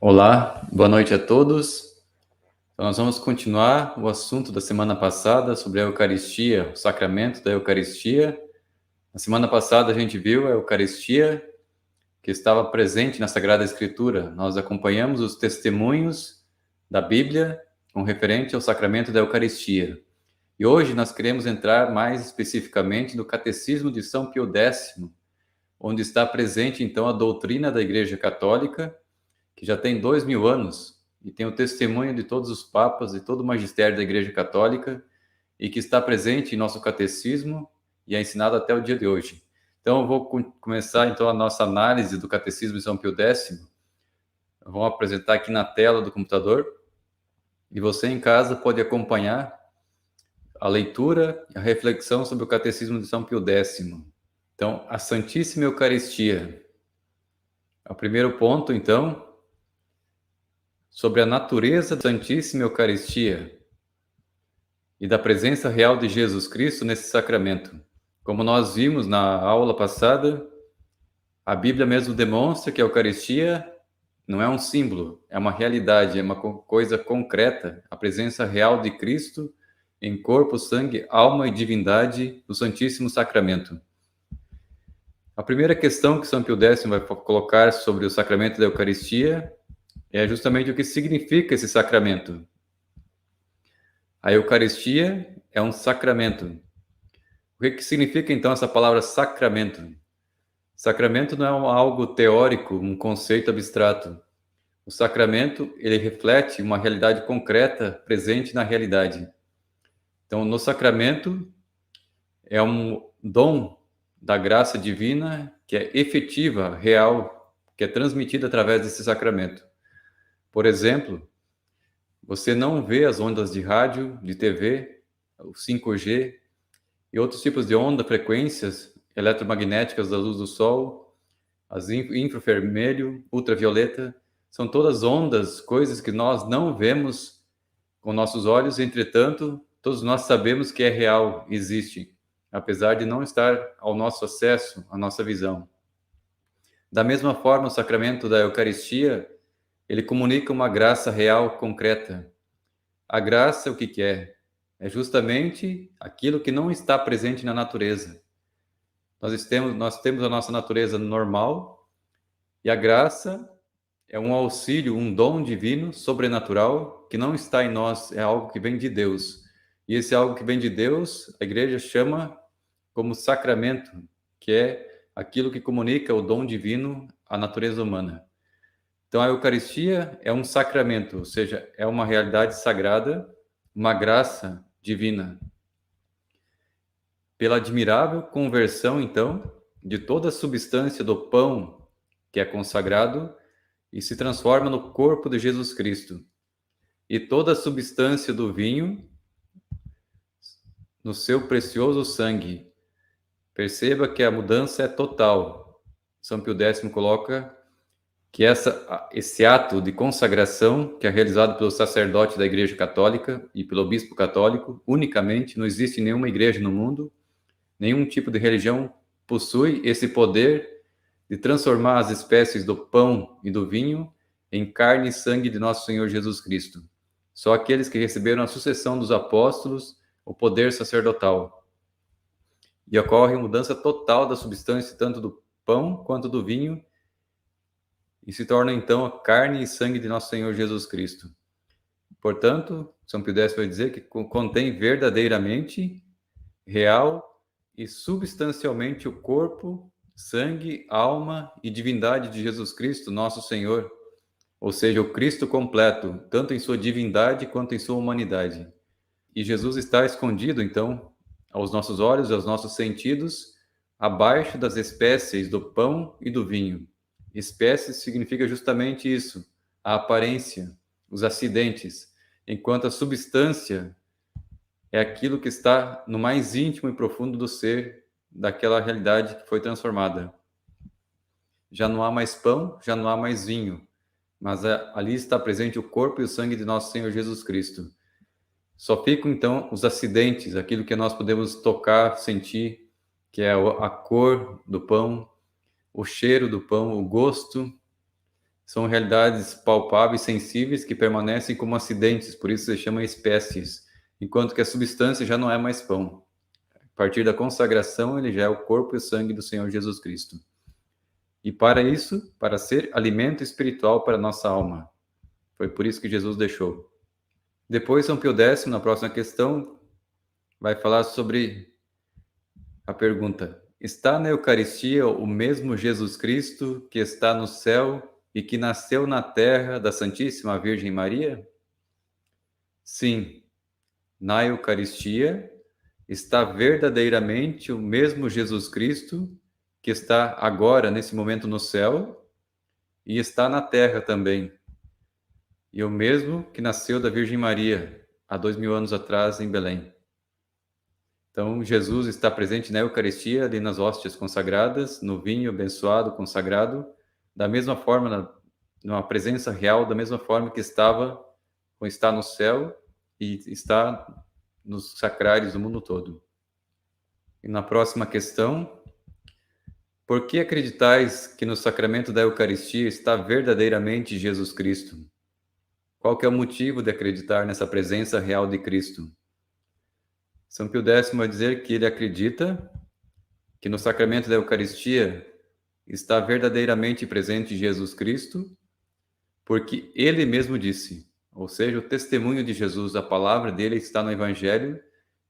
Olá, boa noite a todos. Então, nós vamos continuar o assunto da semana passada sobre a Eucaristia, o sacramento da Eucaristia. Na semana passada a gente viu a Eucaristia que estava presente na Sagrada Escritura. Nós acompanhamos os testemunhos da Bíblia com referente ao sacramento da Eucaristia. E hoje nós queremos entrar mais especificamente no Catecismo de São Pio X, onde está presente então a doutrina da Igreja Católica, que já tem 2000 anos e tem o testemunho de todos os papas e todo o magistério da Igreja Católica e que está presente em nosso catecismo e é ensinado até o dia de hoje. Então, eu vou começar então a nossa análise do Catecismo de São Pio X. Vamos apresentar aqui na tela do computador e você em casa pode acompanhar a leitura e a reflexão sobre o Catecismo de São Pio X. Então, a Santíssima Eucaristia. O primeiro ponto, então, sobre a natureza da Santíssima Eucaristia e da presença real de Jesus Cristo nesse sacramento. Como nós vimos na aula passada, a Bíblia mesmo demonstra que a Eucaristia não é um símbolo, é uma realidade, é uma coisa concreta, a presença real de Cristo em corpo, sangue, alma e divindade do Santíssimo Sacramento. A primeira questão que São Pio X vai colocar sobre o sacramento da Eucaristia é justamente o que significa esse sacramento. A Eucaristia é um sacramento. O que significa, então, essa palavra sacramento? Sacramento não é algo teórico, um conceito abstrato. O sacramento, ele reflete uma realidade concreta presente na realidade. Então, no sacramento, é um dom da graça divina que é efetiva, real, que é transmitida através desse sacramento. Por exemplo, você não vê as ondas de rádio, de TV, o 5G e outros tipos de onda, frequências eletromagnéticas da luz do sol, as infravermelho, ultravioleta, são todas ondas, coisas que nós não vemos com nossos olhos, entretanto, todos nós sabemos que é real, existe, apesar de não estar ao nosso acesso, à nossa visão. Da mesma forma, o sacramento da Eucaristia, ele comunica uma graça real, concreta. A graça, o que é? É justamente aquilo que não está presente na natureza. Nós temos a nossa natureza normal e a graça é um auxílio, um dom divino, sobrenatural, que não está em nós, é algo que vem de Deus. E esse algo que vem de Deus, a igreja chama como sacramento, que é aquilo que comunica o dom divino à natureza humana. Então, a Eucaristia é um sacramento, ou seja, é uma realidade sagrada, uma graça divina. Pela admirável conversão, então, de toda a substância do pão que é consagrado e se transforma no corpo de Jesus Cristo, e toda a substância do vinho no seu precioso sangue. Perceba que a mudança é total. São Pio X coloca que esse ato de consagração, que é realizado pelo sacerdote da Igreja Católica e pelo bispo católico, unicamente, não existe nenhuma igreja no mundo, nenhum tipo de religião possui esse poder de transformar as espécies do pão e do vinho em carne e sangue de nosso Senhor Jesus Cristo. Só aqueles que receberam a sucessão dos apóstolos, o poder sacerdotal. E ocorre mudança total da substância, tanto do pão quanto do vinho, e se torna, então, a carne e sangue de nosso Senhor Jesus Cristo. Portanto, São Pio X vai dizer que contém verdadeiramente, real e substancialmente o corpo, sangue, alma e divindade de Jesus Cristo, nosso Senhor. Ou seja, o Cristo completo, tanto em sua divindade quanto em sua humanidade. E Jesus está escondido, então, aos nossos olhos, aos nossos sentidos, abaixo das espécies do pão e do vinho. Espécies significa justamente isso, a aparência, os acidentes, enquanto a substância é aquilo que está no mais íntimo e profundo do ser, daquela realidade que foi transformada. Já não há mais pão, já não há mais vinho, mas ali está presente o corpo e o sangue de nosso Senhor Jesus Cristo. Só ficam, então, os acidentes, aquilo que nós podemos tocar, sentir, que é a cor do pão, o cheiro do pão, o gosto, São realidades palpáveis, sensíveis, que permanecem como acidentes, por isso se chama espécies, enquanto que a substância já não é mais pão. A partir da consagração, ele já é o corpo e o sangue do Senhor Jesus Cristo. E para isso, para ser alimento espiritual para a nossa alma. Foi por isso que Jesus deixou. Depois, São Pio X, na próxima questão, vai falar sobre a pergunta: está na Eucaristia o mesmo Jesus Cristo que está no céu e que nasceu na terra da Santíssima Virgem Maria? Sim, na Eucaristia está verdadeiramente o mesmo Jesus Cristo que está agora, nesse momento, no céu e está na terra também. E o mesmo que nasceu da Virgem Maria há 2000 anos atrás em Belém. Então, Jesus está presente na Eucaristia, ali nas hóstias consagradas, no vinho abençoado, consagrado, da mesma forma, numa presença real, da mesma forma que estava, ou está no céu e está nos sacrários do mundo todo. E na próxima questão, por que acreditais que no sacramento da Eucaristia está verdadeiramente Jesus Cristo? Qual que é o motivo de acreditar nessa presença real de Cristo? São Pio X vai dizer que ele acredita que no sacramento da Eucaristia está verdadeiramente presente Jesus Cristo, porque ele mesmo disse, ou seja, o testemunho de Jesus, a palavra dele está no Evangelho,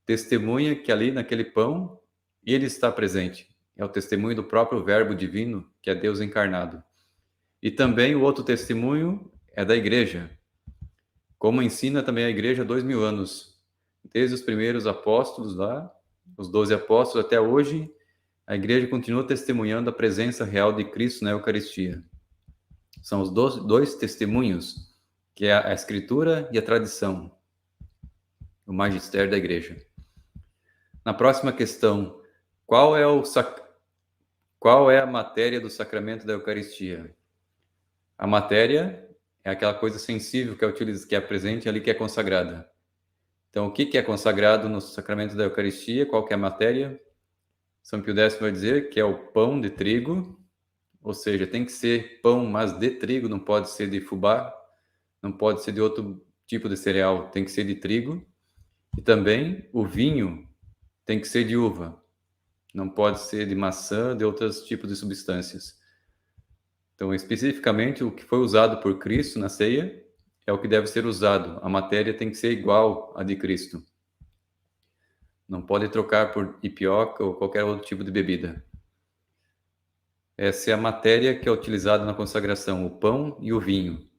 testemunha que ali naquele pão ele está presente. É o testemunho do próprio Verbo divino, que é Deus encarnado. E também o outro testemunho é da Igreja, como ensina também a Igreja há 2000 anos. Desde os primeiros apóstolos lá, os 12 apóstolos até hoje, a Igreja continua testemunhando a presença real de Cristo na Eucaristia. São os dois testemunhos, que é a Escritura e a tradição, o magistério da Igreja. Na próxima questão, qual é a matéria do sacramento da Eucaristia? A matéria é aquela coisa sensível que é presente ali, que é consagrada. Então, o que é consagrado no sacramento da Eucaristia? Qual que é a matéria? São Pio X vai dizer que é o pão de trigo, ou seja, tem que ser pão, mas de trigo, não pode ser de fubá, não pode ser de outro tipo de cereal, tem que ser de trigo. E também o vinho tem que ser de uva, não pode ser de maçã, de outros tipos de substâncias. Então, especificamente, o que foi usado por Cristo na ceia é o que deve ser usado. A matéria tem que ser igual à de Cristo. Não pode trocar por ipioca ou qualquer outro tipo de bebida. Essa é a matéria que é utilizada na consagração, o pão e o vinho.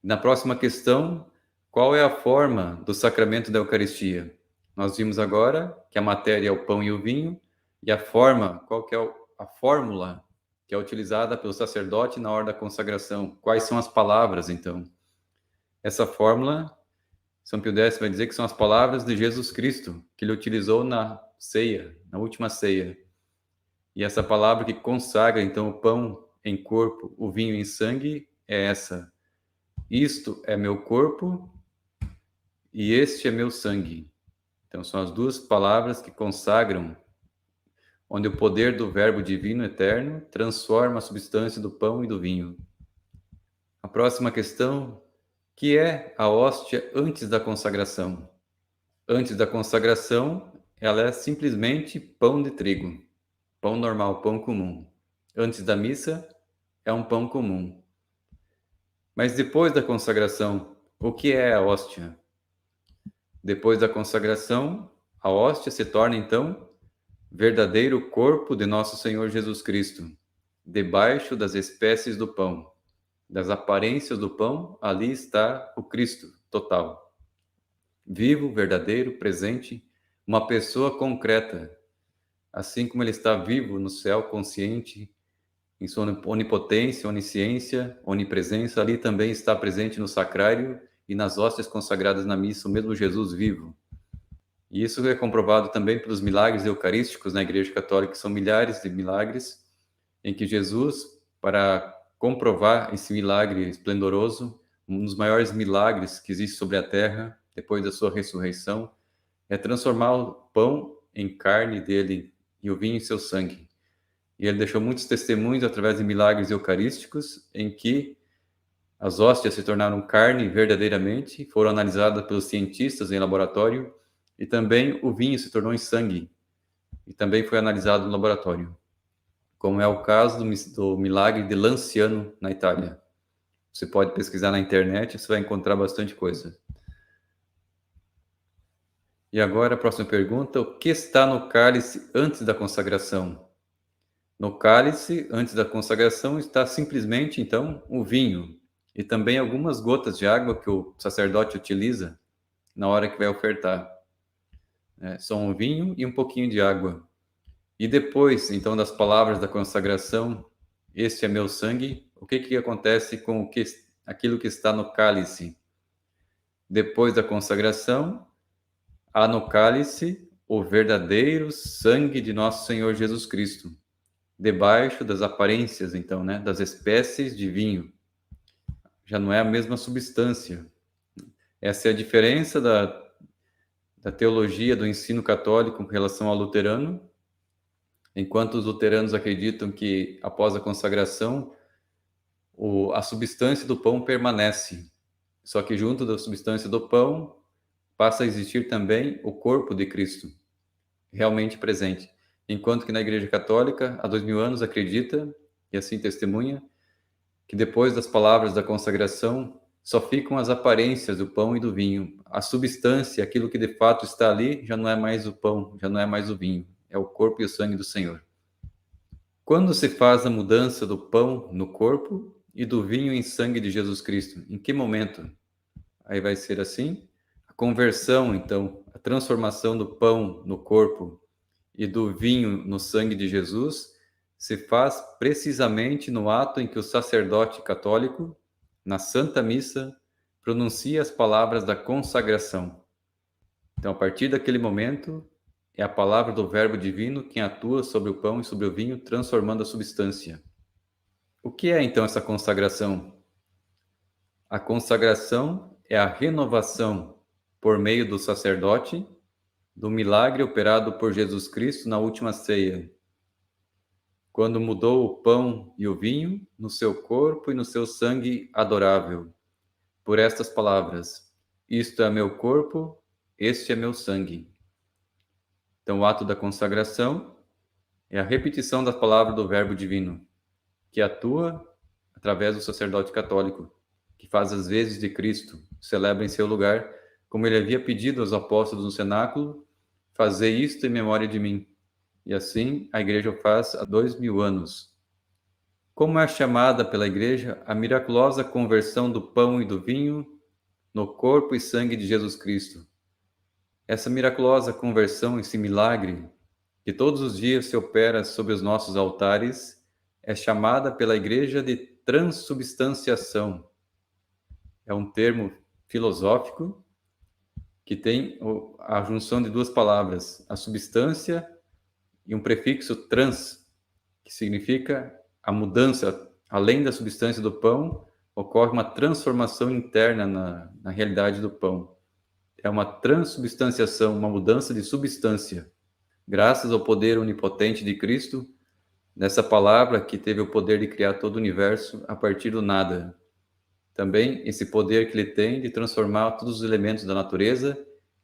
Na próxima questão, qual é a forma do sacramento da Eucaristia? Nós vimos agora que a matéria é o pão e o vinho, e a forma, qual que é a fórmula que é utilizada pelo sacerdote na hora da consagração? Quais são as palavras, então? Essa fórmula, São Pio X vai dizer que são as palavras de Jesus Cristo, que ele utilizou na ceia, na última ceia. E essa palavra que consagra, então, o pão em corpo, o vinho em sangue, é essa: isto é meu corpo e este é meu sangue. Então, são as duas palavras que consagram, onde o poder do Verbo divino eterno transforma a substância do pão e do vinho. A próxima questão, que é a hóstia antes da consagração? Antes da consagração, ela é simplesmente pão de trigo, pão normal, pão comum. Antes da missa, é um pão comum. Mas depois da consagração, o que é a hóstia? Depois da consagração, a hóstia se torna, então, verdadeiro corpo de nosso Senhor Jesus Cristo, debaixo das espécies do pão, das aparências do pão, ali está o Cristo total. Vivo, verdadeiro, presente, uma pessoa concreta, assim como ele está vivo no céu, consciente, em sua onipotência, onisciência, onipresença, ali também está presente no sacrário e nas hóstias consagradas na missa, o mesmo Jesus vivo. E isso é comprovado também pelos milagres eucarísticos na Igreja Católica, que são milhares de milagres, em que Jesus, para comprovar esse milagre esplendoroso, um dos maiores milagres que existe sobre a terra, depois da sua ressurreição, é transformar o pão em carne dele e o vinho em seu sangue. E ele deixou muitos testemunhos através de milagres eucarísticos, em que As hóstias se tornaram carne verdadeiramente, foram analisadas pelos cientistas em laboratório, e também o vinho se tornou em sangue, e também foi analisado no laboratório, como é o caso do milagre de Lanciano, na Itália. Você pode pesquisar na internet, você vai encontrar bastante coisa. E agora a próxima pergunta: o que está no cálice antes da consagração? No cálice, antes da consagração, está simplesmente, então, o vinho e também algumas gotas de água que o sacerdote utiliza na hora que vai ofertar. São um vinho e um pouquinho de água. E depois, então, das palavras da consagração, este é meu sangue, o que acontece com aquilo que está no cálice? Depois da consagração, há no cálice o verdadeiro sangue de nosso Senhor Jesus Cristo, debaixo das aparências, então, das espécies de vinho. Já não é a mesma substância. Essa é a diferença da teologia do ensino católico em relação ao luterano. Enquanto os luteranos acreditam que, após a consagração, a substância do pão permanece. Só que junto da substância do pão passa a existir também o corpo de Cristo, realmente presente. Enquanto que na Igreja Católica, há 2000 anos, acredita, e assim testemunha, que depois das palavras da consagração, só ficam as aparências do pão e do vinho. A substância, aquilo que de fato está ali, já não é mais o pão, já não é mais o vinho. É o corpo e o sangue do Senhor. Quando se faz a mudança do pão no corpo e do vinho em sangue de Jesus Cristo? Em que momento? Aí vai ser assim: a conversão, então, a transformação do pão no corpo e do vinho no sangue de Jesus se faz precisamente no ato em que o sacerdote católico, na Santa Missa, pronuncia as palavras da consagração. Então, a partir daquele momento, é a palavra do Verbo Divino quem atua sobre o pão e sobre o vinho, transformando a substância. O que é, então, essa consagração? A consagração é a renovação, por meio do sacerdote, do milagre operado por Jesus Cristo na última ceia, quando mudou o pão e o vinho no seu corpo e no seu sangue adorável, por estas palavras: isto é meu corpo, este é meu sangue. Então, o ato da consagração é a repetição das palavras do Verbo Divino, que atua através do sacerdote católico, que faz as vezes de Cristo, celebra em seu lugar, como ele havia pedido aos apóstolos no cenáculo: fazei isto em memória de mim. E assim a igreja o faz há 2000 anos. Como é chamada pela igreja a miraculosa conversão do pão e do vinho no corpo e sangue de Jesus Cristo? Essa miraculosa conversão, esse milagre, que todos os dias se opera sobre os nossos altares, é chamada pela igreja de transubstanciação. É um termo filosófico que tem a junção de duas palavras, a substância e um prefixo trans, que significa a mudança. Além da substância do pão, ocorre uma transformação interna na realidade do pão. É uma transubstanciação, uma mudança de substância. Graças ao poder onipotente de Cristo, nessa palavra que teve o poder de criar todo o universo a partir do nada. Também esse poder que ele tem de transformar todos os elementos da natureza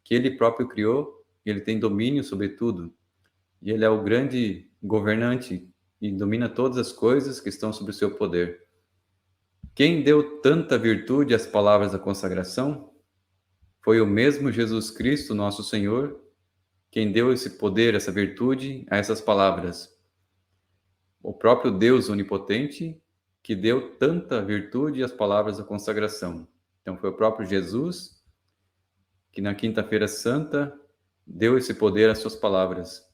que ele próprio criou, e ele tem domínio sobre tudo. E ele é o grande governante e domina todas as coisas que estão sob o seu poder. Quem deu tanta virtude às palavras da consagração foi o mesmo Jesus Cristo, nosso Senhor, quem deu esse poder, essa virtude a essas palavras. O próprio Deus onipotente que deu tanta virtude às palavras da consagração. Então foi o próprio Jesus que na Quinta-feira Santa deu esse poder às suas palavras.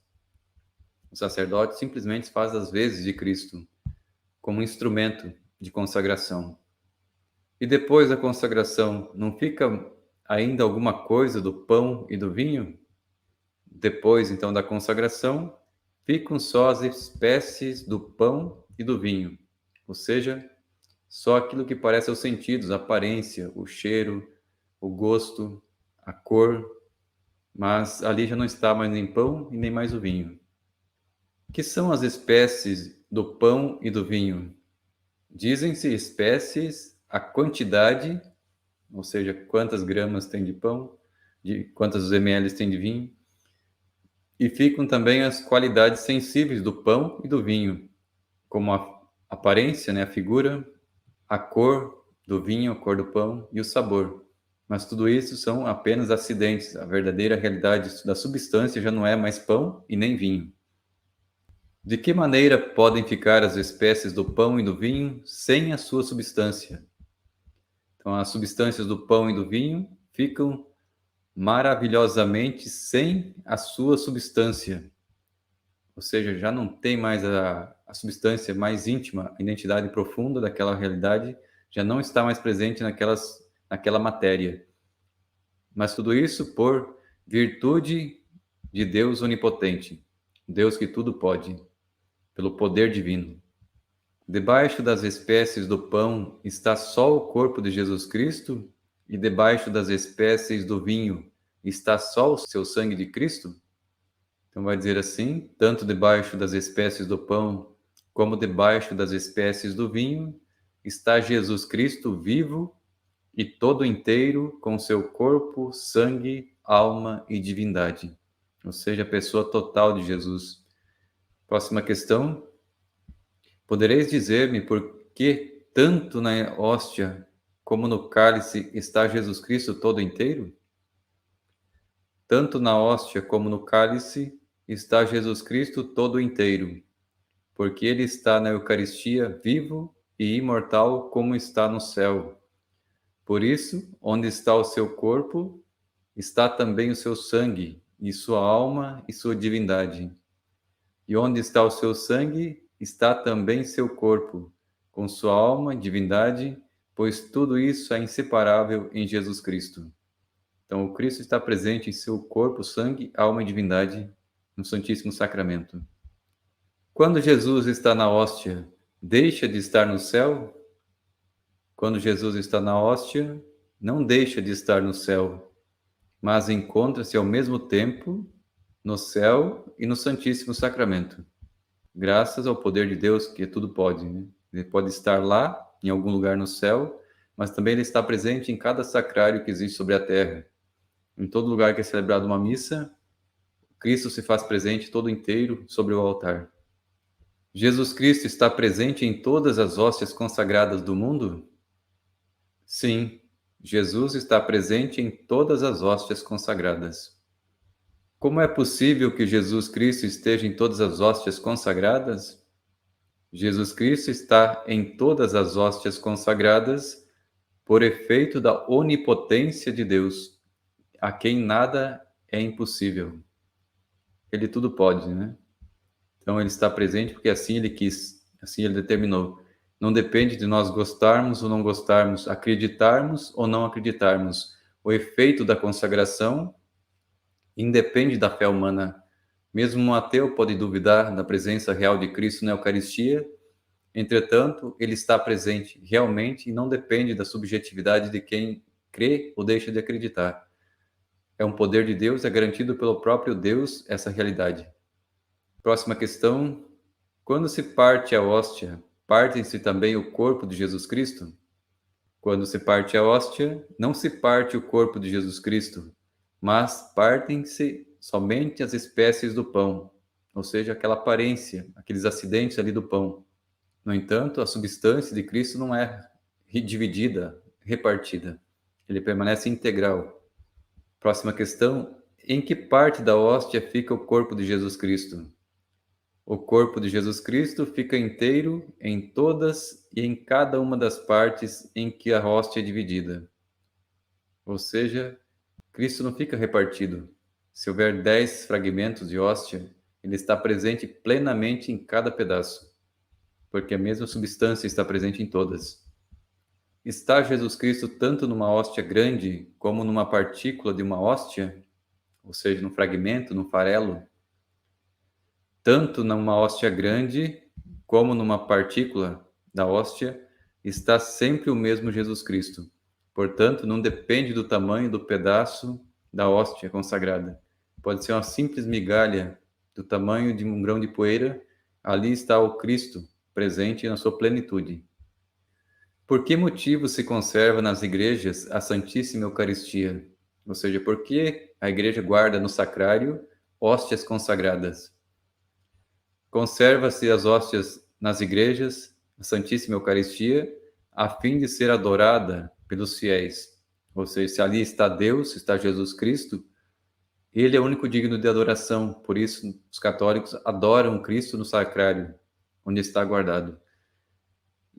O sacerdote simplesmente faz as vezes de Cristo como instrumento de consagração. E depois da consagração, não fica ainda alguma coisa do pão e do vinho? Depois, então, da consagração, ficam só as espécies do pão e do vinho, ou seja, só aquilo que parece aos sentidos, a aparência, o cheiro, o gosto, a cor, mas ali já não está mais nem pão e nem mais o vinho. Que são as espécies do pão e do vinho? Dizem-se espécies a quantidade, ou seja, quantas gramas tem de pão, de quantos ml tem de vinho, e ficam também as qualidades sensíveis do pão e do vinho, como a aparência, né, a figura, a cor do vinho, a cor do pão e o sabor. Mas tudo isso são apenas acidentes. A verdadeira realidade da substância já não é mais pão e nem vinho. De que maneira podem ficar as espécies do pão e do vinho sem a sua substância? Então, as substâncias do pão e do vinho ficam maravilhosamente sem a sua substância. Ou seja, já não tem mais a substância mais íntima, a identidade profunda daquela realidade, já não está mais presente naquela matéria. Mas tudo isso por virtude de Deus onipotente, Deus que tudo pode, pelo poder divino. Debaixo das espécies do pão está só o corpo de Jesus Cristo, e debaixo das espécies do vinho está só o seu sangue de Cristo? Então vai dizer assim, tanto debaixo das espécies do pão, como debaixo das espécies do vinho, está Jesus Cristo vivo e todo inteiro com seu corpo, sangue, alma e divindade. Ou seja, a pessoa total de Jesus. Próxima questão. Podereis dizer-me por que tanto na hóstia como no cálice está Jesus Cristo todo inteiro? Tanto na hóstia como no cálice está Jesus Cristo todo inteiro, porque ele está na Eucaristia vivo e imortal como está no céu. Por isso, onde está o seu corpo, está também o seu sangue, e sua alma e sua divindade. E onde está o seu sangue, está também seu corpo, com sua alma, divindade, pois tudo isso é inseparável em Jesus Cristo. Então, o Cristo está presente em seu corpo, sangue, alma e divindade no Santíssimo Sacramento. Quando Jesus está na hóstia, deixa de estar no céu? Quando Jesus está na hóstia, não deixa de estar no céu, mas encontra-se ao mesmo tempo no céu e no Santíssimo Sacramento. Graças ao poder de Deus, que tudo pode, né? Ele pode estar lá, em algum lugar no céu, mas também ele está presente em cada sacrário que existe sobre a terra. Em todo lugar que é celebrada uma missa, Cristo se faz presente todo inteiro sobre o altar. Jesus Cristo está presente em todas as hóstias consagradas do mundo? Sim, Jesus está presente em todas as hóstias consagradas. Como é possível que Jesus Cristo esteja em todas as hóstias consagradas? Jesus Cristo está em todas as hóstias consagradas por efeito da onipotência de Deus, a quem nada é impossível. Ele tudo pode, né? Então ele está presente porque assim ele quis, assim ele determinou. Não depende de nós gostarmos ou não gostarmos, acreditarmos ou não acreditarmos. O efeito da consagração independe da fé humana. Mesmo um ateu pode duvidar da presença real de Cristo na Eucaristia. Entretanto, ele está presente realmente e não depende da subjetividade de quem crê ou deixa de acreditar. É um poder de Deus, é garantido pelo próprio Deus essa realidade. Próxima questão. Quando se parte a hóstia, parte-se também o corpo de Jesus Cristo? Quando se parte a hóstia, não se parte o corpo de Jesus Cristo, mas partem-se somente as espécies do pão, ou seja, aquela aparência, aqueles acidentes ali do pão. No entanto, a substância de Cristo não é dividida, repartida. Ele permanece integral. Próxima questão. Em que parte da hóstia fica o corpo de Jesus Cristo? O corpo de Jesus Cristo fica inteiro em todas e em cada uma das partes em que a hóstia é dividida. Ou seja, Cristo não fica repartido. Se houver 10 fragmentos de hóstia, ele está presente plenamente em cada pedaço, porque a mesma substância está presente em todas. Está Jesus Cristo tanto numa hóstia grande como numa partícula de uma hóstia, ou seja, num fragmento, num farelo? Tanto numa hóstia grande como numa partícula da hóstia está sempre o mesmo Jesus Cristo. Portanto, não depende do tamanho do pedaço da hóstia consagrada. Pode ser uma simples migalha do tamanho de um grão de poeira, ali está o Cristo presente na sua plenitude. Por que motivo se conserva nas igrejas a Santíssima Eucaristia? Ou seja, por que a igreja guarda no sacrário hóstias consagradas? Conserva-se as hóstias nas igrejas, a Santíssima Eucaristia, a fim de ser adorada pelos fiéis. Ou seja, se ali está Deus, está Jesus Cristo, ele é o único digno de adoração. Por isso, os católicos adoram Cristo no sacrário, onde está guardado.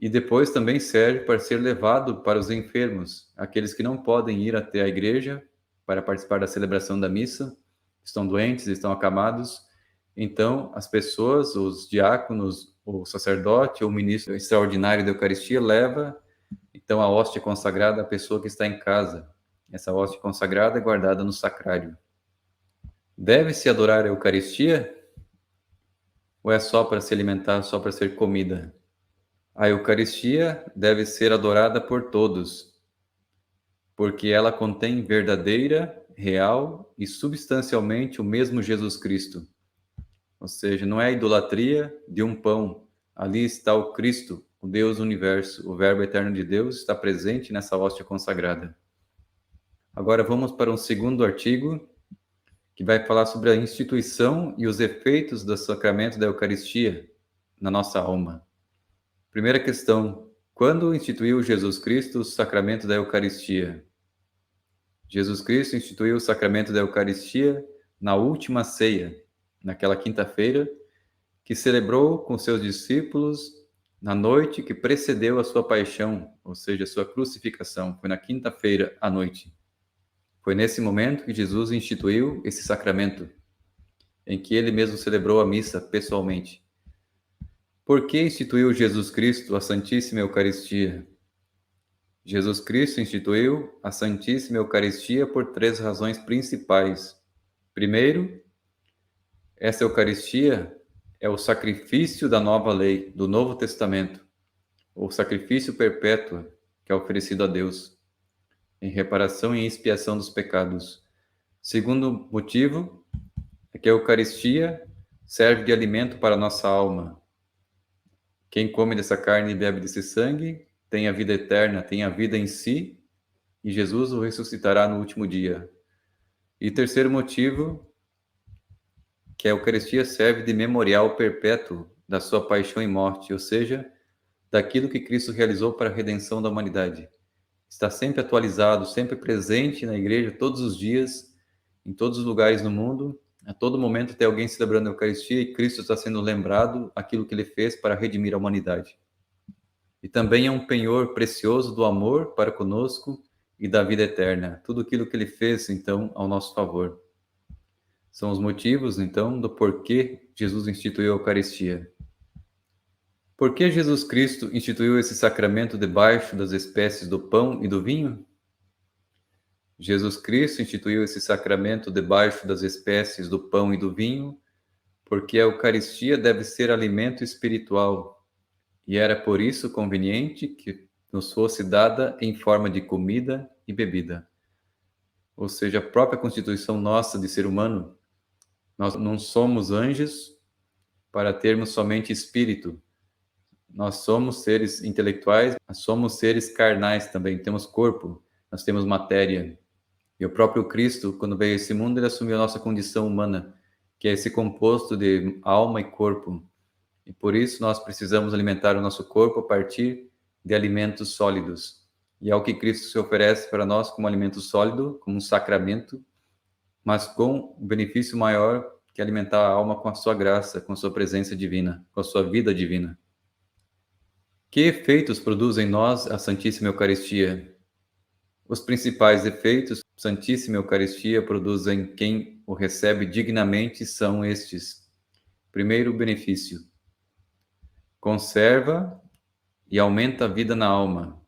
E depois também serve para ser levado para os enfermos, aqueles que não podem ir até a igreja para participar da celebração da missa, estão doentes, estão acamados. Então, as pessoas, os diáconos, o sacerdote ou o ministro extraordinário da Eucaristia leva, então, a hóstia consagrada à pessoa que está em casa. Essa hóstia consagrada é guardada no sacrário. Deve-se adorar a Eucaristia? Ou é só para se alimentar, só para ser comida? A Eucaristia deve ser adorada por todos, porque ela contém verdadeira, real e substancialmente o mesmo Jesus Cristo. Ou seja, não é a idolatria de um pão. Ali está o Cristo, o Deus do universo, o Verbo eterno de Deus está presente nessa hóstia consagrada. Agora vamos para um segundo artigo, que vai falar sobre a instituição e os efeitos do sacramento da Eucaristia na nossa alma. Primeira questão: quando instituiu Jesus Cristo o sacramento da Eucaristia? Jesus Cristo instituiu o sacramento da Eucaristia na última ceia, naquela quinta-feira, que celebrou com seus discípulos na noite que precedeu a sua paixão, ou seja, a sua crucificação. Foi na quinta-feira à noite. Foi nesse momento que Jesus instituiu esse sacramento, em que ele mesmo celebrou a missa pessoalmente. Por que instituiu Jesus Cristo a Santíssima Eucaristia? Jesus Cristo instituiu a Santíssima Eucaristia por 3 razões principais. Primeiro, essa Eucaristia é o sacrifício da nova lei, do Novo Testamento, o sacrifício perpétuo que é oferecido a Deus, em reparação e expiação dos pecados. Segundo motivo é que a Eucaristia serve de alimento para a nossa alma. Quem come dessa carne e bebe desse sangue tem a vida eterna, tem a vida em si, e Jesus o ressuscitará no último dia. E terceiro motivo, que a Eucaristia serve de memorial perpétuo da sua paixão e morte, ou seja, daquilo que Cristo realizou para a redenção da humanidade. Está sempre atualizado, sempre presente na igreja, todos os dias, em todos os lugares no mundo. A todo momento tem alguém celebrando a Eucaristia e Cristo está sendo lembrado aquilo que ele fez para redimir a humanidade. E também é um penhor precioso do amor para conosco e da vida eterna. Tudo aquilo que ele fez, então, ao nosso favor. São os motivos, então, do porquê Jesus instituiu a Eucaristia. Por que Jesus Cristo instituiu esse sacramento debaixo das espécies do pão e do vinho? Jesus Cristo instituiu esse sacramento debaixo das espécies do pão e do vinho, porque a Eucaristia deve ser alimento espiritual, e era por isso conveniente que nos fosse dada em forma de comida e bebida. Ou seja, a própria constituição nossa de ser humano, nós não somos anjos para termos somente espírito. Nós somos seres intelectuais, mas somos seres carnais também, temos corpo, nós temos matéria. E o próprio Cristo, quando veio a esse mundo, ele assumiu a nossa condição humana, que é esse composto de alma e corpo. E por isso nós precisamos alimentar o nosso corpo a partir de alimentos sólidos. E é o que Cristo se oferece para nós como alimento sólido, como um sacramento, mas com o benefício maior que é alimentar a alma com a sua graça, com a sua presença divina, com a sua vida divina. Que efeitos produz em nós a Santíssima Eucaristia? Os principais efeitos que a Santíssima Eucaristia produz em quem o recebe dignamente são estes. Primeiro, o benefício. Conserva e aumenta a vida na alma.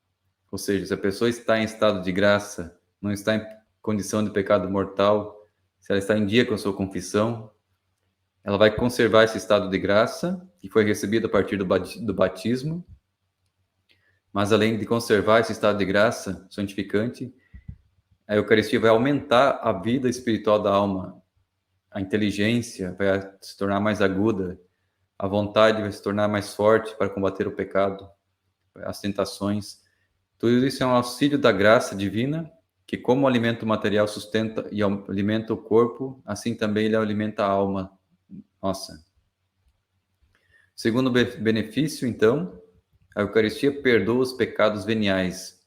Ou seja, se a pessoa está em estado de graça, não está em condição de pecado mortal, se ela está em dia com a sua confissão, ela vai conservar esse estado de graça que foi recebido a partir do batismo. Mas além de conservar esse estado de graça santificante, a Eucaristia vai aumentar a vida espiritual da alma. A inteligência vai se tornar mais aguda, a vontade vai se tornar mais forte para combater o pecado, as tentações. Tudo isso é um auxílio da graça divina, que como o alimento material sustenta e alimenta o corpo, assim também ele alimenta a alma nossa. Segundo benefício, então, a Eucaristia perdoa os pecados veniais.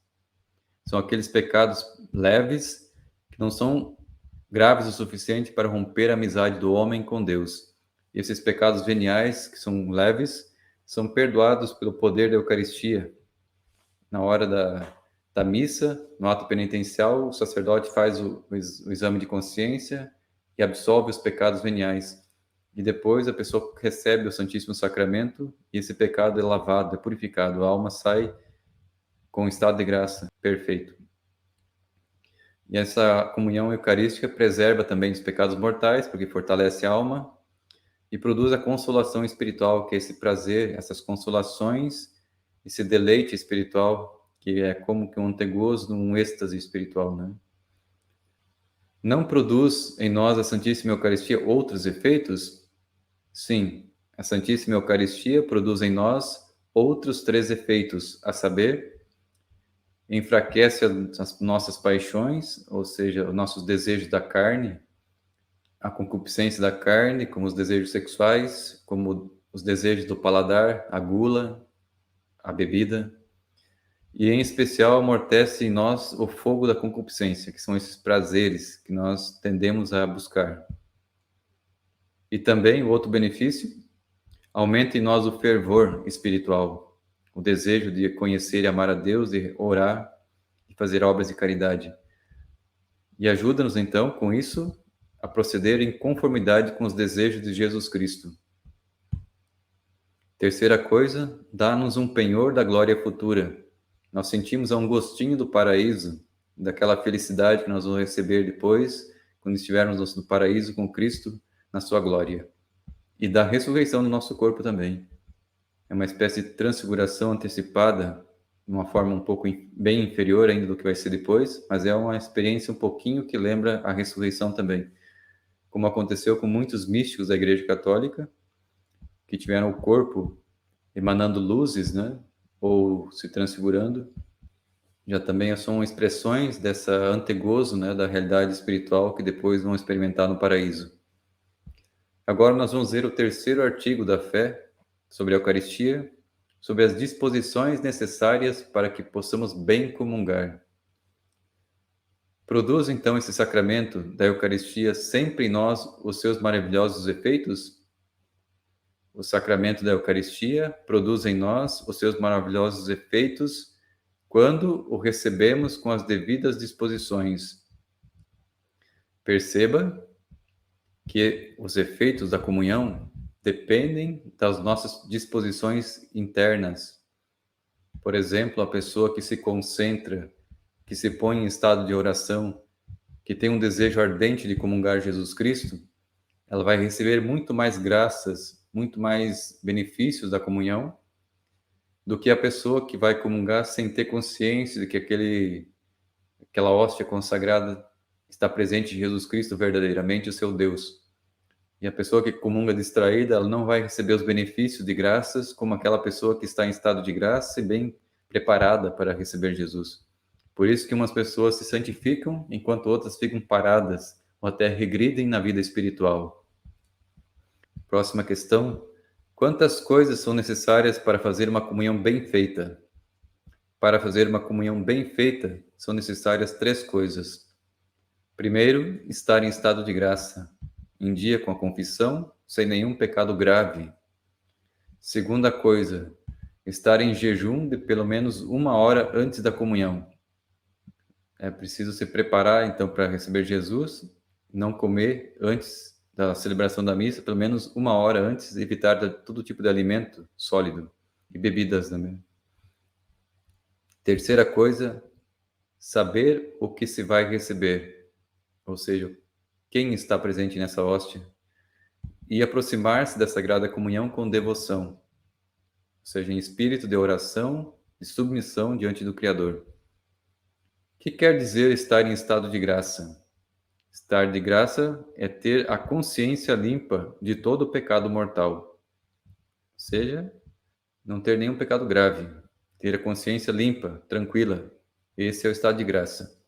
São aqueles pecados leves que não são graves o suficiente para romper a amizade do homem com Deus. E esses pecados veniais, que são leves, são perdoados pelo poder da Eucaristia. Na hora da missa, no ato penitencial, o sacerdote faz o exame de consciência e absolve os pecados veniais. E depois a pessoa recebe o Santíssimo Sacramento e esse pecado é lavado, é purificado. A alma sai com um estado de graça perfeito. E essa comunhão eucarística preserva também dos pecados mortais, porque fortalece a alma e produz a consolação espiritual, que é esse prazer, essas consolações, esse deleite espiritual, que é como que um antegozo num êxtase espiritual, né? Não produz em nós a Santíssima Eucaristia outros efeitos? Sim, a Santíssima Eucaristia produz em nós outros 3 efeitos, a saber, enfraquece as nossas paixões, ou seja, os nossos desejos da carne, a concupiscência da carne, como os desejos sexuais, como os desejos do paladar, a gula, a bebida, e em especial amortece em nós o fogo da concupiscência, que são esses prazeres que nós tendemos a buscar. E também o outro benefício, aumenta em nós o fervor espiritual, o desejo de conhecer e amar a Deus, de orar e fazer obras de caridade. E ajuda-nos então, com isso, a proceder em conformidade com os desejos de Jesus Cristo. Terceira coisa, dá-nos um penhor da glória futura. Nós sentimos um gostinho do paraíso, daquela felicidade que nós vamos receber depois, quando estivermos no paraíso com Cristo, na sua glória. E da ressurreição do nosso corpo também. É uma espécie de transfiguração antecipada, de uma forma um pouco bem inferior ainda do que vai ser depois, mas é uma experiência um pouquinho que lembra a ressurreição também. Como aconteceu com muitos místicos da Igreja Católica, que tiveram o corpo emanando luzes, né, ou se transfigurando, já também são expressões dessa antegozo, né, da realidade espiritual que depois vão experimentar no paraíso. Agora nós vamos ver o terceiro artigo da fé sobre a Eucaristia, sobre as disposições necessárias para que possamos bem comungar. Produz então esse sacramento da Eucaristia sempre em nós os seus maravilhosos efeitos? O sacramento da Eucaristia produz em nós os seus maravilhosos efeitos quando o recebemos com as devidas disposições. Perceba que os efeitos da comunhão dependem das nossas disposições internas. Por exemplo, a pessoa que se concentra, que se põe em estado de oração, que tem um desejo ardente de comungar Jesus Cristo, ela vai receber muito mais graças, muito mais benefícios da comunhão do que a pessoa que vai comungar sem ter consciência de que aquela hóstia consagrada está presente em Jesus Cristo verdadeiramente, o seu Deus. E a pessoa que comunga distraída, ela não vai receber os benefícios de graças como aquela pessoa que está em estado de graça e bem preparada para receber Jesus. Por isso que umas pessoas se santificam, enquanto outras ficam paradas ou até regridem na vida espiritual. Próxima questão. Quantas coisas são necessárias para fazer uma comunhão bem feita? Para fazer uma comunhão bem feita, são necessárias 3 coisas. Primeiro, estar em estado de graça, em dia com a confissão, sem nenhum pecado grave. Segunda coisa, estar em jejum de pelo menos 1 hora antes da comunhão. É preciso se preparar, então, para receber Jesus, não comer antes da celebração da missa, pelo menos 1 hora antes, evitar todo tipo de alimento sólido e bebidas também. Terceira coisa, saber o que se vai receber, ou seja, quem está presente nessa hóstia, e aproximar-se da Sagrada Comunhão com devoção, ou seja, em espírito de oração e submissão diante do Criador. O que quer dizer estar em estado de graça? Estar de graça é ter a consciência limpa de todo o pecado mortal, ou seja, não ter nenhum pecado grave. ter a consciência limpa, tranquila. Esse é o estado de graça.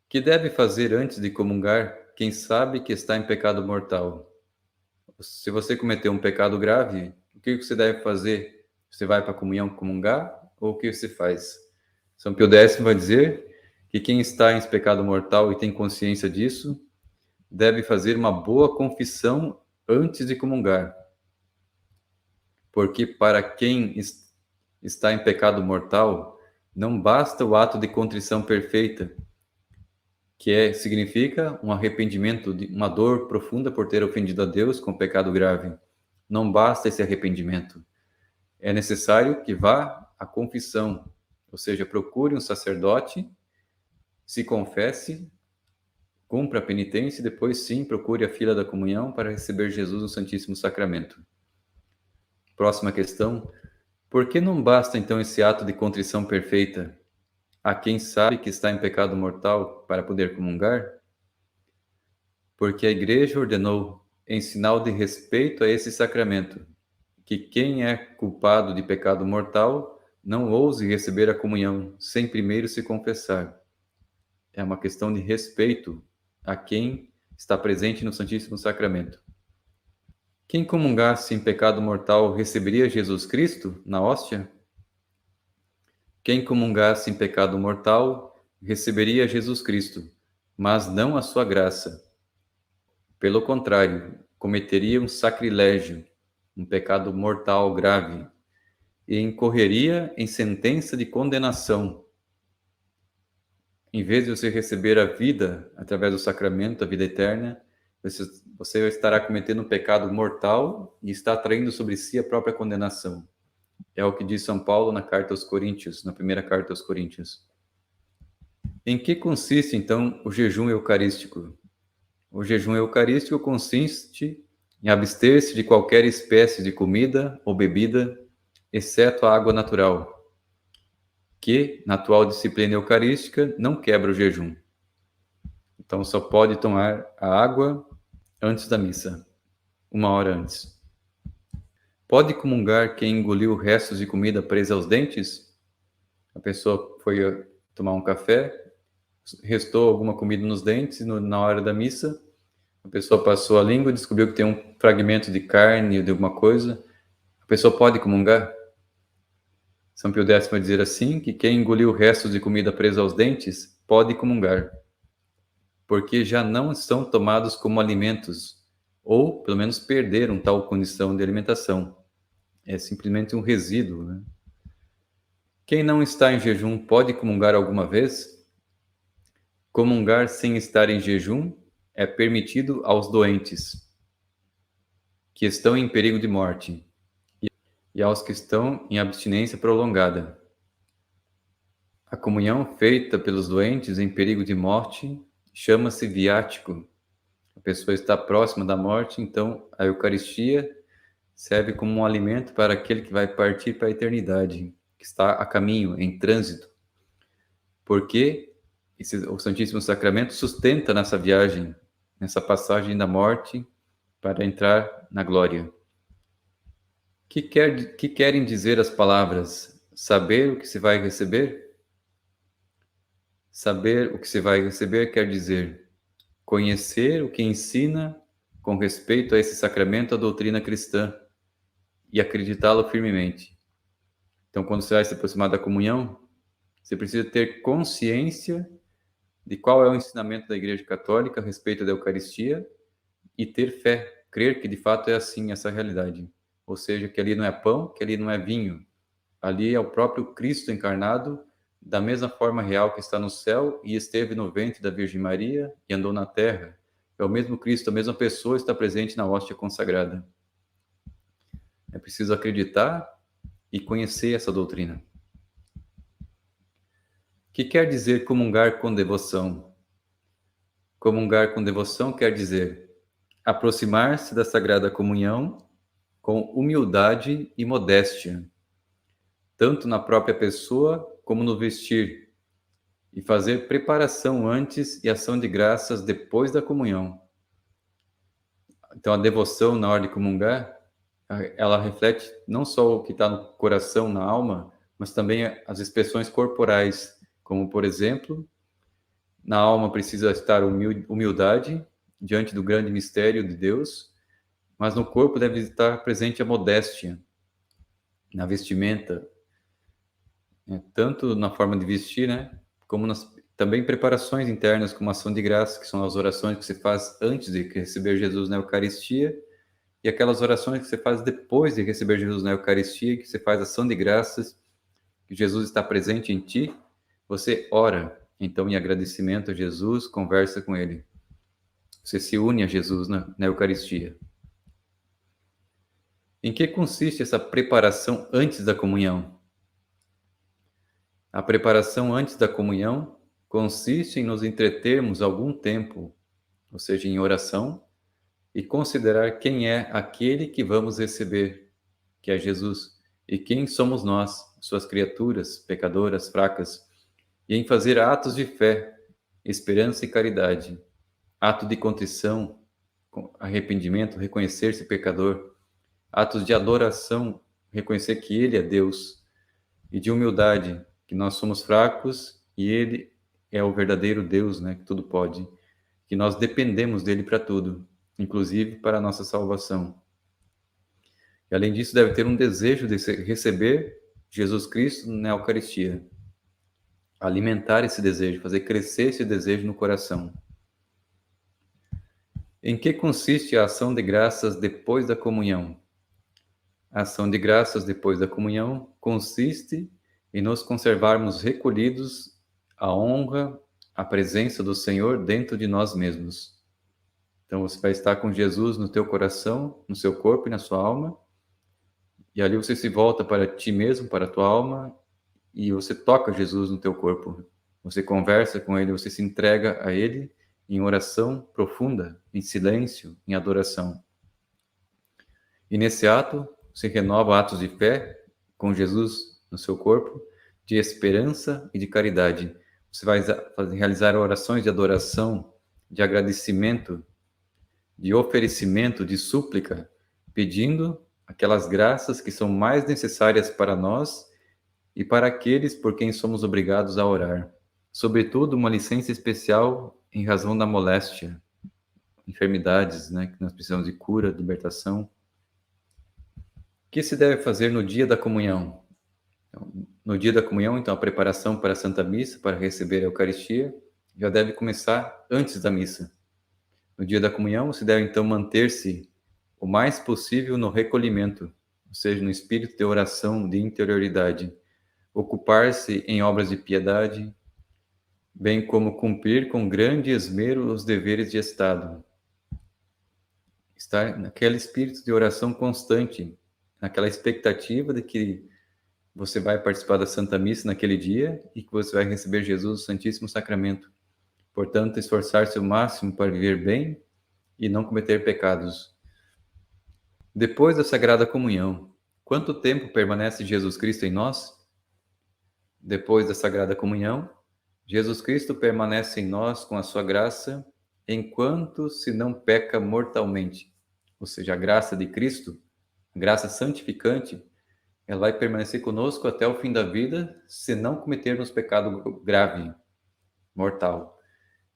Que deve fazer antes de comungar quem sabe que está em pecado mortal? Se você cometeu um pecado grave, o que você deve fazer? Você vai para a comunhão comungar ou o que você faz? São Pio X vai dizer que quem está em pecado mortal e tem consciência disso deve fazer uma boa confissão antes de comungar. Porque para quem está em pecado mortal, não basta o ato de contrição perfeita, significa um arrependimento, uma dor profunda por ter ofendido a Deus com pecado grave. Não basta esse arrependimento. É necessário que vá à confissão, ou seja, procure um sacerdote, se confesse, cumpra a penitência e depois sim procure a fila da comunhão para receber Jesus no Santíssimo Sacramento. Próxima questão. Por que não basta então esse ato de contrição perfeita a quem sabe que está em pecado mortal para poder comungar? Porque a Igreja ordenou, em sinal de respeito a esse sacramento, que quem é culpado de pecado mortal não ouse receber a comunhão sem primeiro se confessar. É uma questão de respeito a quem está presente no Santíssimo Sacramento. Quem comungasse em pecado mortal receberia Jesus Cristo na hóstia? Quem comungasse em pecado mortal receberia Jesus Cristo, mas não a sua graça. Pelo contrário, cometeria um sacrilégio, um pecado mortal grave, e incorreria em sentença de condenação. Em vez de você receber a vida através do sacramento, a vida eterna, você estará cometendo um pecado mortal e está atraindo sobre si a própria condenação. É o que diz São Paulo na carta aos Coríntios, na primeira carta aos Coríntios. Em que consiste, então, o jejum eucarístico? O jejum eucarístico consiste em abster-se de qualquer espécie de comida ou bebida, exceto a água natural, que, na atual disciplina eucarística, não quebra o jejum. Então, só pode tomar a água antes da missa, 1 hora antes. Pode comungar quem engoliu restos de comida presa aos dentes? A pessoa foi tomar um café, restou alguma comida nos dentes, na hora da missa, a pessoa passou a língua e descobriu que tem um fragmento de carne ou de alguma coisa. A pessoa pode comungar? São Pio X vai dizer assim, que quem engoliu restos de comida presa aos dentes pode comungar, porque já não são tomados como alimentos, ou pelo menos perderam tal condição de alimentação. É simplesmente um resíduo, né? Quem não está em jejum pode comungar alguma vez? Comungar sem estar em jejum é permitido aos doentes, que estão em perigo de morte, e aos que estão em abstinência prolongada. A comunhão feita pelos doentes em perigo de morte chama-se viático. A pessoa está próxima da morte, então a Eucaristia serve como um alimento para aquele que vai partir para a eternidade, que está a caminho, em trânsito. Porque o Santíssimo Sacramento sustenta nessa viagem, nessa passagem da morte para entrar na glória. Que querem dizer as palavras saber o que se vai receber? Saber o que se vai receber quer dizer conhecer o que ensina com respeito a esse sacramento a doutrina cristã e acreditá-lo firmemente. Então, quando você vai se aproximar da comunhão, você precisa ter consciência de qual é o ensinamento da Igreja Católica a respeito da Eucaristia e ter fé, crer que de fato é assim essa realidade. Ou seja, que ali não é pão, que ali não é vinho. Ali é o próprio Cristo encarnado, da mesma forma real que está no céu e esteve no ventre da Virgem Maria e andou na terra. É o mesmo Cristo, a mesma pessoa está presente na hóstia consagrada. É preciso acreditar e conhecer essa doutrina. O que quer dizer comungar com devoção? Comungar com devoção quer dizer aproximar-se da Sagrada Comunhão com humildade e modéstia, tanto na própria pessoa como no vestir, e fazer preparação antes e ação de graças depois da comunhão. Então, a devoção na hora de comungar, ela reflete não só o que está no coração, na alma, mas também as expressões corporais, como, por exemplo, na alma precisa estar humildade diante do grande mistério de Deus, mas no corpo deve estar presente a modéstia, na vestimenta, né? Tanto na forma de vestir, né? Como também preparações internas, como ação de graça, que são as orações que você faz antes de receber Jesus na Eucaristia, e aquelas orações que você faz depois de receber Jesus na Eucaristia, que você faz ação de graças, que Jesus está presente em ti, você ora, então, em agradecimento a Jesus, conversa com Ele. Você se une a Jesus na Eucaristia. Em que consiste essa preparação antes da comunhão? A preparação antes da comunhão consiste em nos entretermos algum tempo, ou seja, em oração, e considerar quem é aquele que vamos receber, que é Jesus, e quem somos nós, suas criaturas, pecadoras, fracas, e em fazer atos de fé, esperança e caridade, ato de contrição, arrependimento, reconhecer-se pecador, atos de adoração, reconhecer que Ele é Deus, e de humildade, que nós somos fracos e Ele é o verdadeiro Deus, né, que tudo pode, que nós dependemos dele para tudo, inclusive para a nossa salvação. E além disso, deve ter um desejo de receber Jesus Cristo na Eucaristia, alimentar esse desejo, fazer crescer esse desejo no coração. Em que consiste a ação de graças depois da comunhão? A ação de graças depois da comunhão consiste em nos conservarmos recolhidos à honra, à presença do Senhor dentro de nós mesmos. Então você vai estar com Jesus no teu coração, no seu corpo e na sua alma, e ali você se volta para ti mesmo, para a tua alma, e você toca Jesus no teu corpo. Você conversa com Ele, você se entrega a Ele em oração profunda, em silêncio, em adoração. E nesse ato, você renova atos de fé com Jesus no seu corpo, de esperança e de caridade. Você vai realizar orações de adoração, de agradecimento, de oferecimento, de súplica, pedindo aquelas graças que são mais necessárias para nós e para aqueles por quem somos obrigados a orar. Sobretudo, uma licença especial em razão da moléstia, enfermidades, né, que nós precisamos de cura, libertação. O que se deve fazer no dia da comunhão? No dia da comunhão, então, a preparação para a Santa Missa, para receber a Eucaristia, já deve começar antes da missa. No dia da comunhão, se deve, então, manter-se o mais possível no recolhimento, ou seja, no espírito de oração, de interioridade, ocupar-se em obras de piedade, bem como cumprir com grande esmero os deveres de Estado. Estar naquele espírito de oração constante, naquela expectativa de que você vai participar da Santa Missa naquele dia e que você vai receber Jesus, o Santíssimo Sacramento. Portanto, esforçar-se o máximo para viver bem e não cometer pecados. Depois da Sagrada Comunhão, quanto tempo permanece Jesus Cristo em nós? Depois da Sagrada Comunhão, Jesus Cristo permanece em nós com a sua graça, enquanto se não peca mortalmente. Ou seja, a graça de Cristo, a graça santificante, ela vai permanecer conosco até o fim da vida, se não cometermos pecado grave, mortal.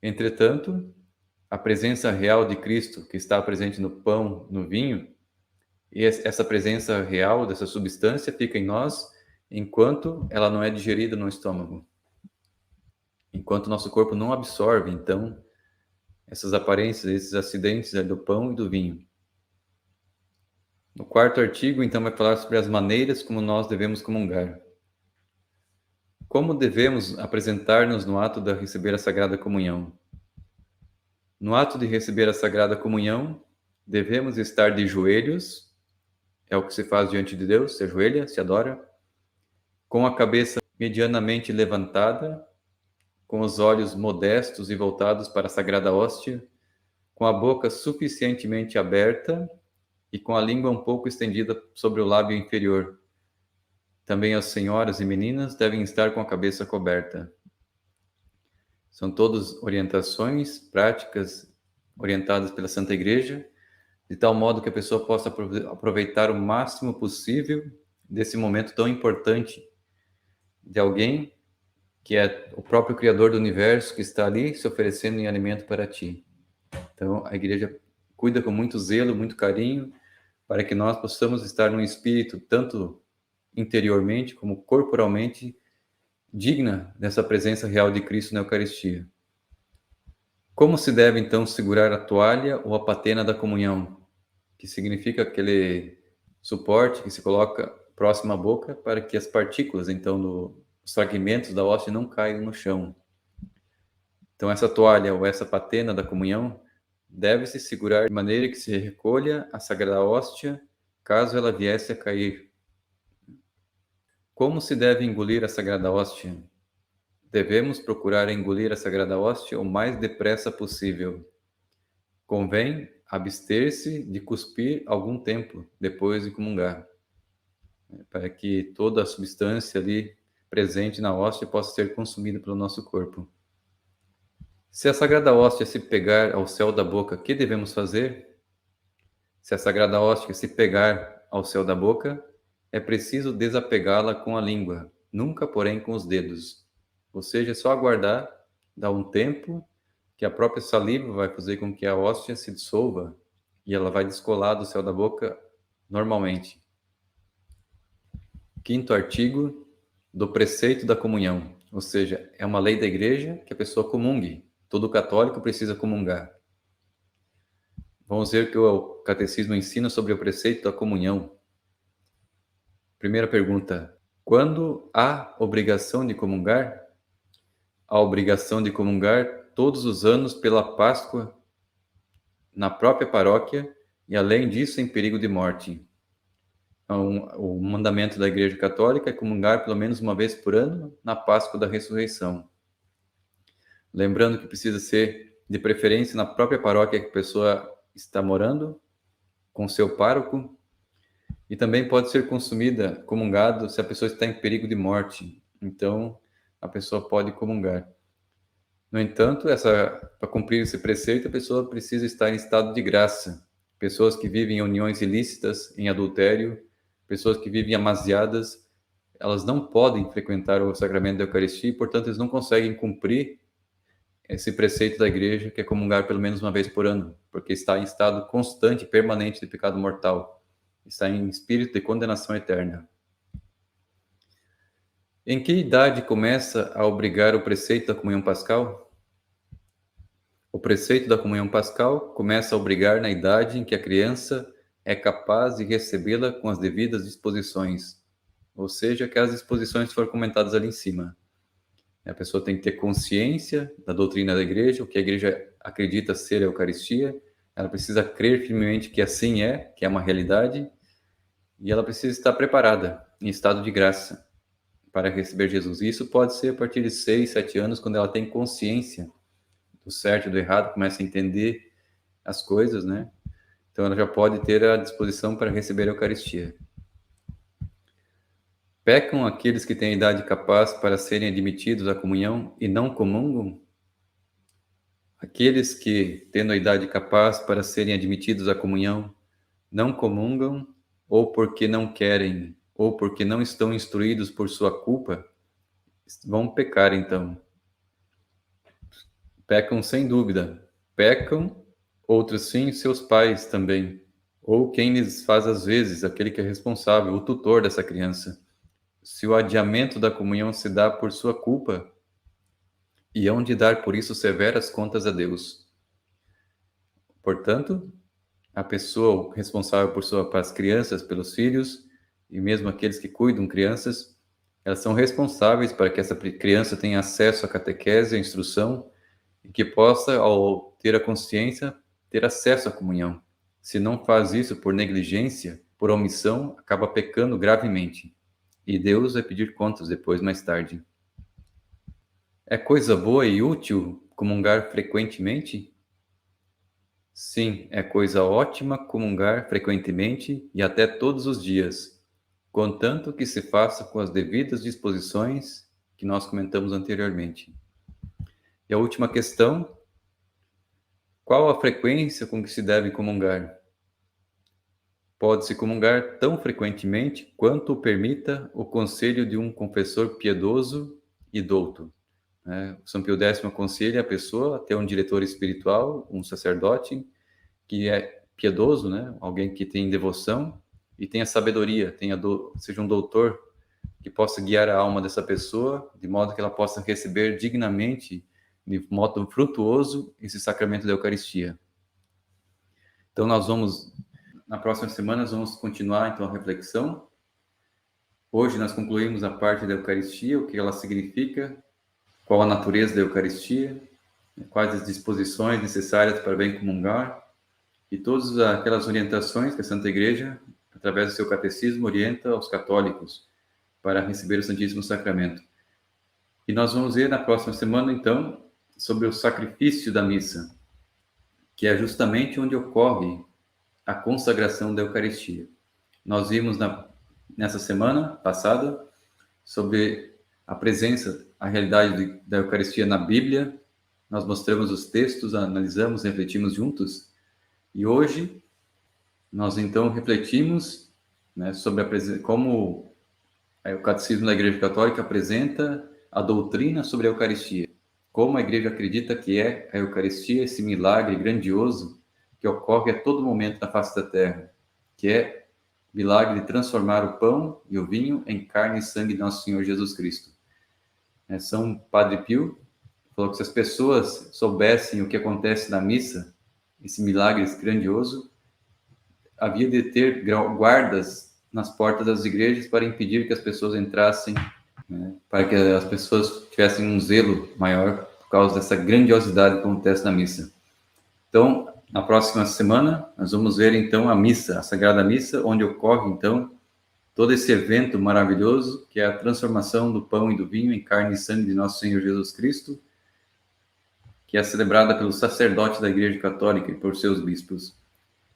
Entretanto, a presença real de Cristo, que está presente no pão, no vinho, e essa presença real dessa substância fica em nós enquanto ela não é digerida no estômago. Enquanto nosso corpo não absorve, então, essas aparências, esses acidentes do pão e do vinho. No quarto artigo, então, vai falar sobre as maneiras como nós devemos comungar. Como devemos apresentar-nos no ato de receber a Sagrada Comunhão? No ato de receber a Sagrada Comunhão, devemos estar de joelhos, é o que se faz diante de Deus, se ajoelha, se adora, com a cabeça medianamente levantada, com os olhos modestos e voltados para a Sagrada Hóstia, com a boca suficientemente aberta e com a língua um pouco estendida sobre o lábio inferior. Também as senhoras e meninas devem estar com a cabeça coberta. São todas orientações práticas orientadas pela Santa Igreja, de tal modo que a pessoa possa aproveitar o máximo possível desse momento tão importante, de alguém que é o próprio Criador do universo que está ali se oferecendo em alimento para ti. Então, a igreja cuida com muito zelo, muito carinho, para que nós possamos estar num espírito, tanto interiormente como corporalmente, digna dessa presença real de Cristo na Eucaristia. Como se deve, então, segurar a toalha ou a patena da comunhão, que significa aquele suporte que se coloca próximo à boca para que as partículas, então, dos fragmentos da hóstia não caiam no chão. Então, essa toalha ou essa patena da comunhão deve-se segurar de maneira que se recolha a sagrada hóstia, caso ela viesse a cair. Como se deve engolir a sagrada hóstia? Devemos procurar engolir a sagrada hóstia o mais depressa possível. Convém abster-se de cuspir algum tempo depois de comungar, para que toda a substância ali presente na hóstia possa ser consumida pelo nosso corpo. Se a sagrada hóstia se pegar ao céu da boca, que devemos fazer? Se a sagrada hóstia se pegar ao céu da boca, é preciso desapegá-la com a língua, nunca, porém, com os dedos. Ou seja, é só aguardar, dar um tempo, que a própria saliva vai fazer com que a hóstia se dissolva e ela vai descolar do céu da boca normalmente. Quinto artigo do preceito da comunhão, ou seja, é uma lei da igreja que a pessoa comungue. Todo católico precisa comungar. Vamos ver o que o catecismo ensina sobre o preceito da comunhão. Primeira pergunta: quando há obrigação de comungar? A obrigação de comungar todos os anos pela Páscoa na própria paróquia e, além disso, em perigo de morte. Então, o mandamento da Igreja Católica é comungar pelo menos uma vez por ano na Páscoa da Ressurreição. Lembrando que precisa ser, de preferência, na própria paróquia que a pessoa está morando, com seu pároco, e também pode ser consumida, comungado, se a pessoa está em perigo de morte. Então, a pessoa pode comungar. No entanto, para cumprir esse preceito, a pessoa precisa estar em estado de graça. Pessoas que vivem em uniões ilícitas, em adultério, pessoas que vivem amaziadas, elas não podem frequentar o sacramento da Eucaristia e, portanto, eles não conseguem cumprir esse preceito da igreja, que é comungar pelo menos uma vez por ano, porque está em estado constante e permanente de pecado mortal. Está em espírito de condenação eterna. Em que idade começa a obrigar o preceito da comunhão pascal? O preceito da comunhão pascal começa a obrigar na idade em que a criança é capaz de recebê-la com as devidas disposições, ou seja, aquelas disposições que foram comentadas ali em cima. A pessoa tem que ter consciência da doutrina da igreja, o que a igreja acredita ser a Eucaristia, ela precisa crer firmemente que assim é, que é uma realidade, e ela precisa estar preparada, em estado de graça, para receber Jesus. E isso pode ser a partir de 6, 7 anos, quando ela tem consciência do certo e do errado, começa a entender as coisas, né? Então ela já pode ter a disposição para receber a Eucaristia. Pecam aqueles que têm idade capaz para serem admitidos à comunhão e não comungam? Aqueles que, tendo a idade capaz para serem admitidos à comunhão, não comungam, ou porque não querem, ou porque não estão instruídos por sua culpa, vão pecar então. Pecam sem dúvida. Pecam, outros sim, seus pais também. Ou quem lhes faz às vezes, aquele que é responsável, o tutor dessa criança. Se o adiamento da comunhão se dá por sua culpa, e hão de dar por isso severas contas a Deus. Portanto, a pessoa responsável pelas crianças, pelos filhos, e mesmo aqueles que cuidam crianças, elas são responsáveis para que essa criança tenha acesso à catequese, à instrução, e que possa, ao ter a consciência, ter acesso à comunhão. Se não faz isso por negligência, por omissão, acaba pecando gravemente. E Deus vai pedir contas depois, mais tarde. É coisa boa e útil comungar frequentemente? Sim, é coisa ótima comungar frequentemente e até todos os dias, contanto que se faça com as devidas disposições que nós comentamos anteriormente. E a última questão: qual a frequência com que se deve comungar? Pode-se comungar tão frequentemente quanto o permita o conselho de um confessor piedoso e douto. São Pio X aconselha a pessoa a ter um diretor espiritual, um sacerdote, que é piedoso, né? Alguém que tem devoção e tenha sabedoria, seja um doutor que possa guiar a alma dessa pessoa, de modo que ela possa receber dignamente, de modo frutuoso, esse sacramento da Eucaristia. Então, na próxima semana, nós vamos continuar, então, a reflexão. Hoje nós concluímos a parte da Eucaristia, o que ela significa, qual a natureza da Eucaristia, quais as disposições necessárias para bem comungar, e todas aquelas orientações que a Santa Igreja, através do seu catecismo, orienta aos católicos para receber o Santíssimo Sacramento. E nós vamos ver na próxima semana, então, sobre o sacrifício da missa, que é justamente onde ocorre a consagração da Eucaristia. Nós vimos nessa semana passada sobre a presença, a realidade da Eucaristia na Bíblia. Nós mostramos os textos, analisamos, refletimos juntos. E hoje nós então refletimos, né, sobre como o Catecismo da Igreja Católica apresenta a doutrina sobre a Eucaristia. Como a Igreja acredita que é a Eucaristia, esse milagre grandioso que ocorre a todo momento na face da terra, que é o milagre de transformar o pão e o vinho em carne e sangue de nosso Senhor Jesus Cristo. São Padre Pio falou que se as pessoas soubessem o que acontece na missa, esse milagre grandioso, havia de ter guardas nas portas das igrejas para impedir que as pessoas entrassem, né, para que as pessoas tivessem um zelo maior por causa dessa grandiosidade que acontece na missa. Então, na próxima semana, nós vamos ver então a missa, a Sagrada Missa, onde ocorre então todo esse evento maravilhoso, que é a transformação do pão e do vinho em carne e sangue de nosso Senhor Jesus Cristo, que é celebrada pelo sacerdote da Igreja Católica e por seus bispos.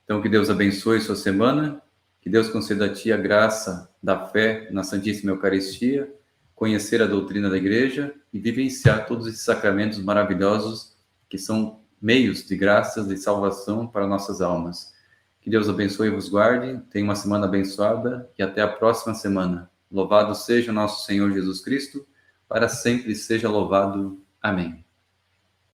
Então, que Deus abençoe sua semana, que Deus conceda a ti a graça da fé na Santíssima Eucaristia, conhecer a doutrina da Igreja e vivenciar todos esses sacramentos maravilhosos que são meios de graças de salvação para nossas almas. Que Deus abençoe e vos guarde, tenha uma semana abençoada e até a próxima semana. Louvado seja o nosso Senhor Jesus Cristo, para sempre seja louvado. Amém.